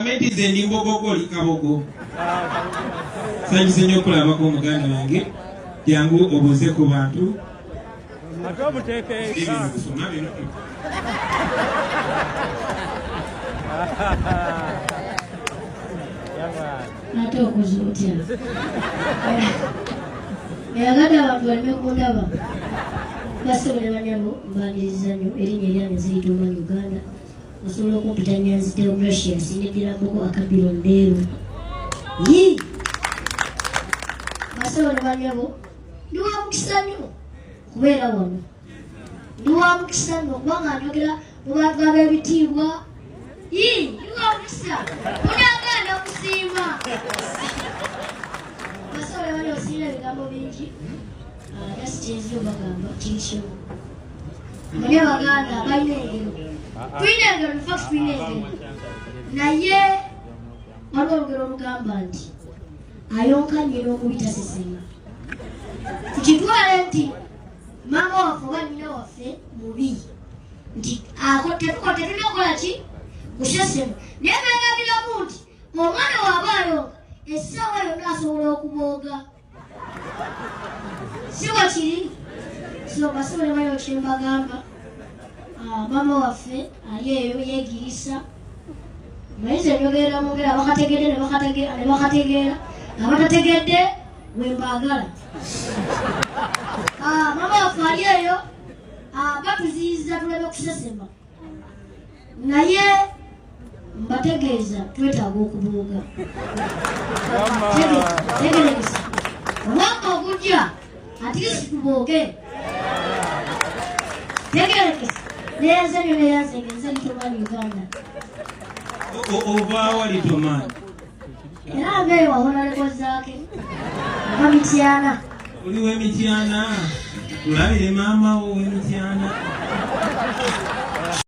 Ametize ndi mbogogoli kabogo. Sanyize nnyo okulabako omuganda wange. Jangu obuuze ku bantu. Ate obuteeke eka. Ate okoze otya. Ayagala abantu baleme kundaba. Basobole banyabo mbaniriza nnyo erinnya eryange ziyitibwa Uganda. Osobola okumpita Nyanzi Theogracious sineddiramboko Akabiro Nderu. Basobole banyabo ndi wa mukisa nnyo kubeera wano. Ndi wa mukisa nnyo kubanga njogera mu bantu ab'ebitiibwa. Ndi wa mukisa munaganda okusiima. Basobole banyabo sirina ebigambo bingi. Yasikyezi obagamba kinkyo. Muli abaganda balina engero. Tulina engero, in fact tulina engero. Naye waliwo olugero olugamba nti ayonka nnyina omubi tasesema. Tukitwale nti maama waffe oba nnyina waffe mubi. Nti tetulina okukola ki? Kusesema. Naye beegambiramu nti omwana waaba ayonka essaawa yonna asobola okubooga. Siwa kiri? So basobole bayo kyembagamba. Maama waffe ali eyo yeegirisa. Mwenze njogera mugera bakategedde ne bakategeera. Abatategedde wembaagala. Maama waffe ali eyo batuziyiza tuleme kusesema. Naye mbategeeza twetaaga okubuuga. Tegerekesa. Omwaka ogujja atlist tubooge. Tegerekesa. Neyanzenyo neyanzengenze litomani Uganda. Oba wali tomani. Era abeeyo wabona lekozaake. Oba Mityana. Oli w'Emityana. Tulabire maama wo w'Emityana.